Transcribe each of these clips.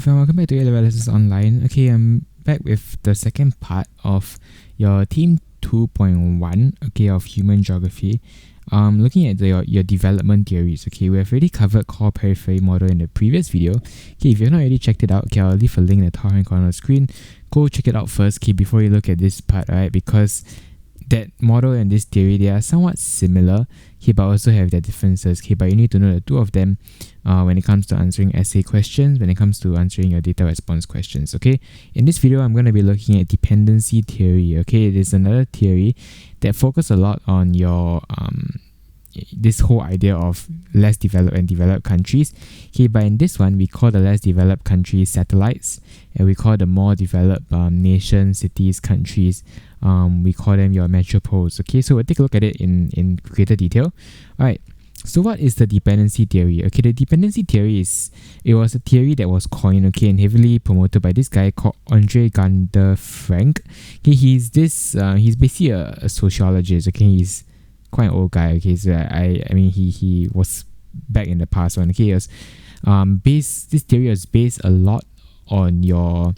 everyone, welcome back to LevUp Education Online. Okay, I'm back with the second part of your Team 2.1, okay, of Human Geography. Looking at your development theories, okay, we have already covered core periphery model in the previous video. Okay, if you've not already checked it out, okay, I'll leave a link in the top right corner of the screen. Go check it out first, okay, before you look at this part, right, because that model and this theory, they are somewhat similar, okay, but also have their differences, okay, but you need to know the two of them when it comes to answering essay questions, when it comes to answering your data response questions, okay. In this video, I'm going to be looking at dependency theory, okay. It is another theory that focuses a lot on your this whole idea of less developed and developed countries, okay, but in this one, we call the less developed countries satellites, and we call the more developed nations, cities, countries, we call them your metropoles, okay. So we'll take a look at it in greater detail. Alright, so what is the dependency theory? Okay, the dependency theory was a theory that was coined, okay, and heavily promoted by this guy called Andre Gander Frank. Okay, he's basically a sociologist, okay. He's quite an old guy, okay. So I mean he was back in the past one, okay. It was this theory was based a lot on your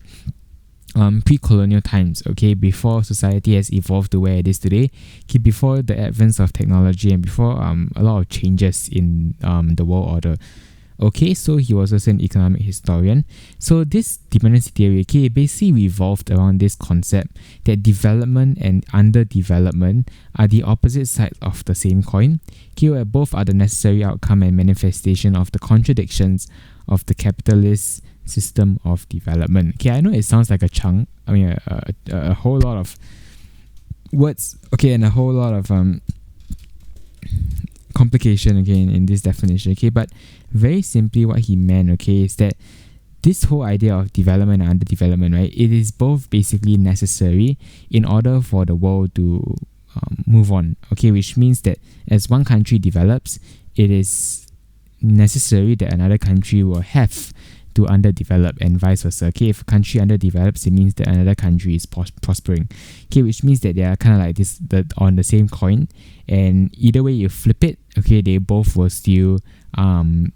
pre-colonial times, okay, before society has evolved to where it is today, okay, before the advance of technology and before a lot of changes in the world order. Okay, so he was also an economic historian. So this dependency theory, okay, basically revolved around this concept that development and underdevelopment are the opposite sides of the same coin, okay, where both are the necessary outcome and manifestation of the contradictions of the capitalist system of development. Okay, I know it sounds like a chunk, I mean a whole lot of words, okay, and a whole lot of complication again in this definition, okay, but very simply what he meant, okay, is that this whole idea of development and underdevelopment, right, it is both basically necessary in order for the world to move on, okay, which means that as one country develops, it is necessary that another country will have to underdevelop and vice versa. Okay, if a country underdevelops, it means that another country is prospering. Okay, which means that they are kind of like this on the same coin, and either way you flip it, okay, they both will still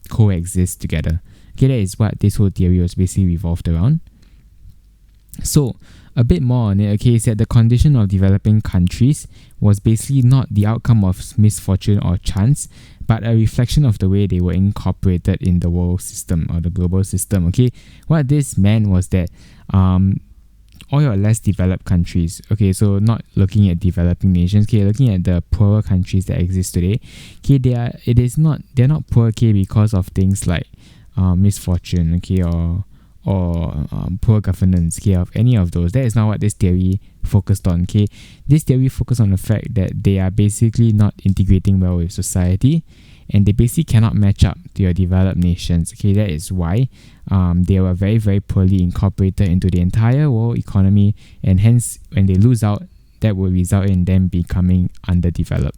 coexist together. Okay, that is what this whole theory was basically revolved around. So a bit more on it, okay, is that the condition of developing countries was basically not the outcome of misfortune or chance, but a reflection of the way they were incorporated in the world system or the global system, okay. What this meant was that all your less developed countries, okay, so not looking at developing nations, okay, looking at the poorer countries that exist today, okay, they're not poor, okay, because of things like misfortune, okay, or poor governance, okay, of any of those. That is not what this theory focused on, okay. This theory focused on the fact that they are basically not integrating well with society, and they basically cannot match up to your developed nations, okay. That is why they were very, very poorly incorporated into the entire world economy, and hence when they lose out, that will result in them becoming underdeveloped.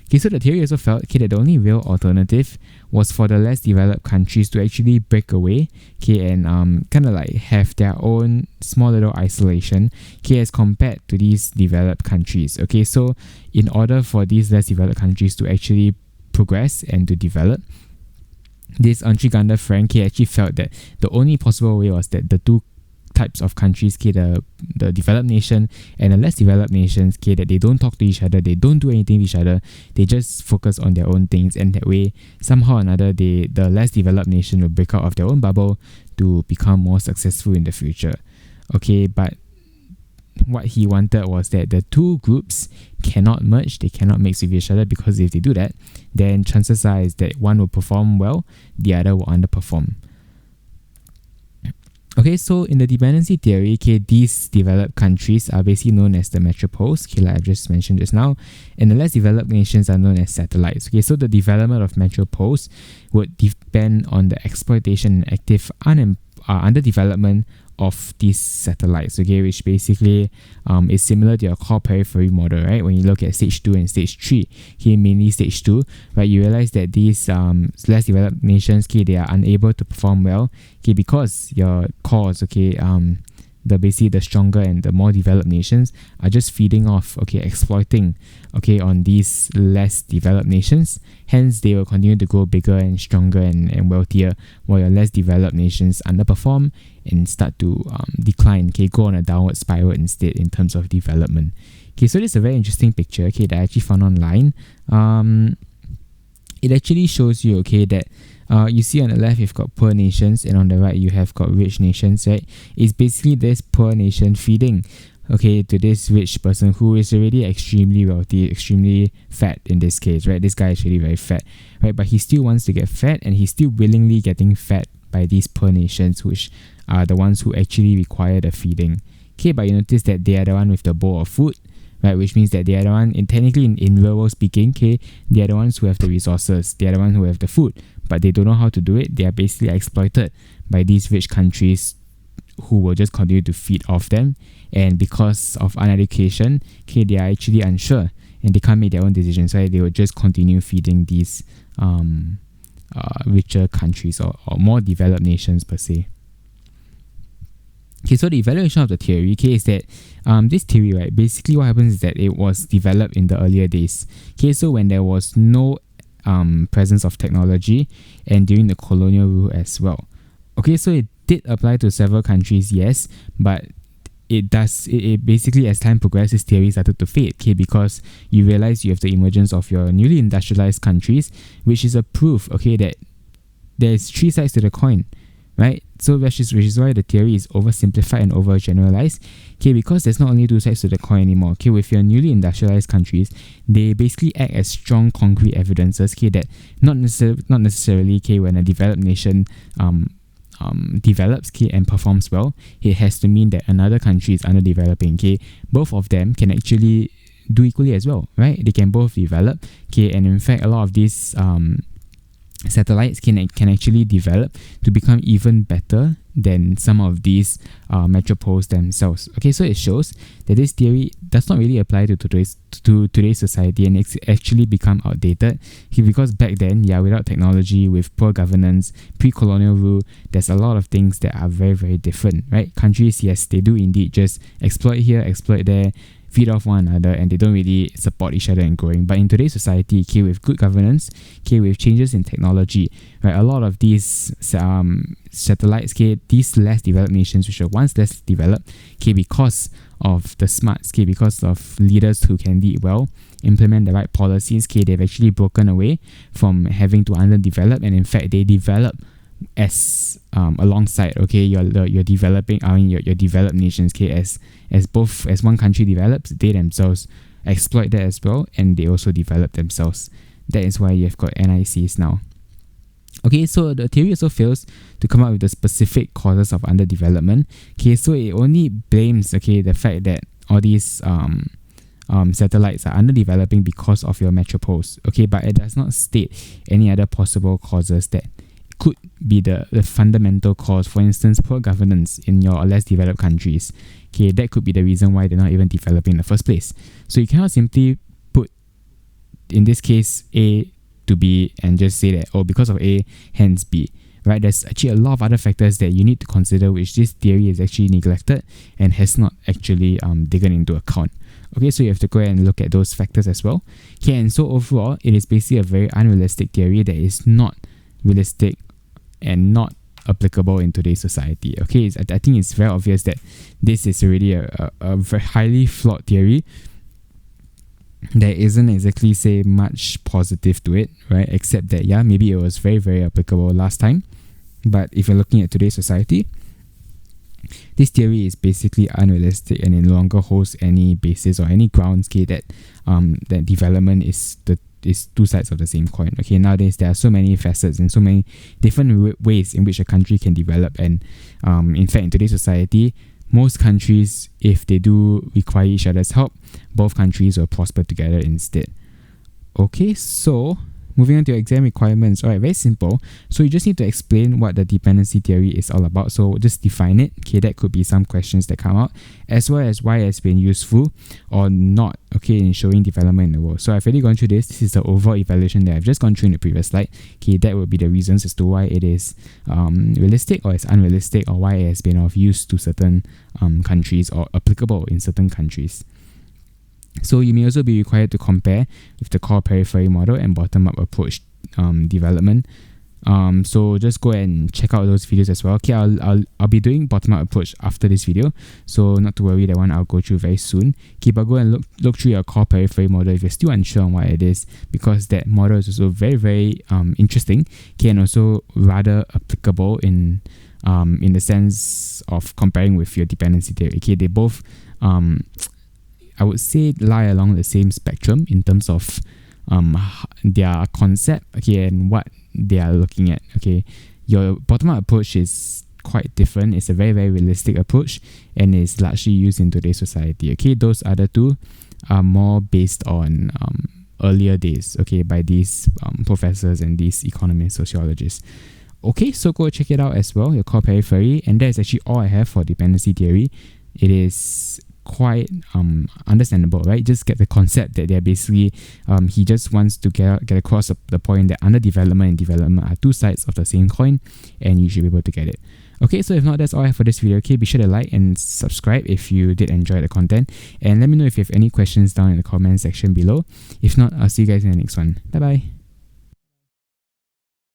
Okay, so the theory also felt, okay, that the only real alternative was for the less developed countries to actually break away, okay, and kind of like have their own small little isolation, okay, as compared to these developed countries. Okay, so in order for these less developed countries to actually progress and to develop, this Andre Gander Frank actually felt that the only possible way was that the two types of countries, okay, the developed nation and the less developed nations, okay, that they don't talk to each other, they don't do anything with each other, they just focus on their own things, and that way somehow or another the less developed nation will break out of their own bubble to become more successful in the future. Okay, but what he wanted was that the two groups cannot merge, they cannot mix with each other, because if they do that, then chances are is that one will perform well, the other will underperform. Okay, so in the dependency theory, okay, these developed countries are basically known as the metropoles, okay, like I've just mentioned just now, and the less developed nations are known as satellites. Okay, so the development of metropoles would depend on the exploitation and active underdevelopment of these satellites, okay, which basically is similar to your core periphery model, right? When you look at stage 2 and stage 3, okay, mainly stage 2, right, you realize that these less developed nations, okay, they are unable to perform well, okay, because your cores, okay, basically the stronger and the more developed nations are just feeding off, exploiting, on these less developed nations. Hence, they will continue to grow bigger and stronger and wealthier, while your less developed nations underperform and start to decline, go on a downward spiral instead in terms of development. So this is a very interesting picture, that I actually found online. It actually shows you, that you see on the left you've got poor nations, and on the right you have got rich nations, right? It's basically this poor nation feeding, to this rich person who is already extremely wealthy, extremely fat in this case, right? This guy is really very fat, right? But he still wants to get fat, and he's still willingly getting fed by these poor nations, which are the ones who actually require the feeding. But you notice that they are the one with the bowl of food, right? Which means that they are the one, technically in real world speaking, they are the ones who have the resources, they are the ones who have the food, but they don't know how to do it. They are basically exploited by these rich countries who will just continue to feed off them, and because of uneducation, they are actually unsure and they can't make their own decisions, right? They will just continue feeding these richer countries or more developed nations per se. So the evaluation of the theory, is that this theory, right, basically what happens is that it was developed in the earlier days. So when there was no presence of technology and during the colonial rule as well. So it did apply to several countries, yes, but it basically, as time progressed, this theory started to fade, because you realize you have the emergence of your newly industrialized countries, which is a proof, that there's three sides to the coin, right? So which is why the theory is oversimplified and overgeneralized, because there's not only two sides to the coin anymore. With your newly industrialized countries, they basically act as strong concrete evidences, that not necessarily when a developed nation develops and performs well, it has to mean that another country is underdeveloping. Both of them can actually do equally as well, right? They can both develop, and in fact a lot of these satellites can actually develop to become even better than some of these metropoles themselves. So it shows that this theory does not really apply to today's society, and it's actually become outdated, because back then, without technology, with poor governance, pre-colonial rule, there's a lot of things that are very, very different, right? Countries, yes, they do indeed just exploit here, exploit there, feed off one another, and they don't really support each other in growing. But in today's society, with good governance, with changes in technology, right, a lot of these satellites, these less developed nations, which were once less developed, because of the smarts, because of leaders who can lead well, implement the right policies, they've actually broken away from having to underdevelop, and in fact they develop as alongside your developing your developed nations, as one country develops, they themselves exploit that as well, and they also develop themselves. That is why you've got NICs now. So the theory also fails to come up with the specific causes of underdevelopment. So it only blames the fact that all these satellites are underdeveloping because of your metropoles. But it does not state any other possible causes that could be the fundamental cause. For instance, poor governance in your less developed countries. That could be the reason why they're not even developing in the first place. So you cannot simply put, in this case, A to B and just say that, because of A, hence B. Right? There's actually a lot of other factors that you need to consider, which this theory is actually neglected and has not actually taken into account. So you have to go ahead and look at those factors as well. And so overall, it is basically a very unrealistic theory that is not realistic and not applicable in today's society. I think it's very obvious that this is already a very highly flawed theory. There isn't exactly say much positive to it, right? Except that maybe it was very, very applicable last time. But if you're looking at today's society, this theory is basically unrealistic and it no longer holds any basis or any grounds that development is two sides of the same coin. Nowadays there are so many facets and so many different ways in which a country can develop, and in fact in today's society, most countries, if they do require each other's help, both countries will prosper together instead. So moving on to exam requirements. Alright, very simple. So you just need to explain what the dependency theory is all about. So just define it. Okay, that could be some questions that come out, as well as why it has been useful or not, okay, in showing development in the world. So I've already gone through this. This is the overall evaluation that I've just gone through in the previous slide. Okay, that would be the reasons as to why it is realistic or it's unrealistic, or why it has been of use to certain countries or applicable in certain countries. So you may also be required to compare with the core periphery model and bottom-up approach development. So just go and check out those videos as well. Okay, I'll be doing bottom-up approach after this video, so not to worry, that one I'll go through very soon. Okay, but go and look through your core periphery model if you're still unsure on what it is, because that model is also very, very interesting. Okay, and also rather applicable in the sense of comparing with your dependency theory. Okay, they both I would say lie along the same spectrum in terms of their concept, okay, and what they are looking at. Okay, your bottom-up approach is quite different. It's a very, very realistic approach and is largely used in today's society. Okay, those other two are more based on earlier days, okay, by these professors and these economists, sociologists. Okay, so go check it out as well, your core periphery, and that is actually all I have for dependency theory. It is quite understandable, right? Just get the concept that they're basically he just wants to get across the point that under development and development are two sides of the same coin, and you should be able to get it. Okay, so if not, that's all I have for this video. Okay, be sure to like and subscribe if you did enjoy the content, and let me know if you have any questions down in the comment section below. If not, I'll see you guys in the next one. Bye bye.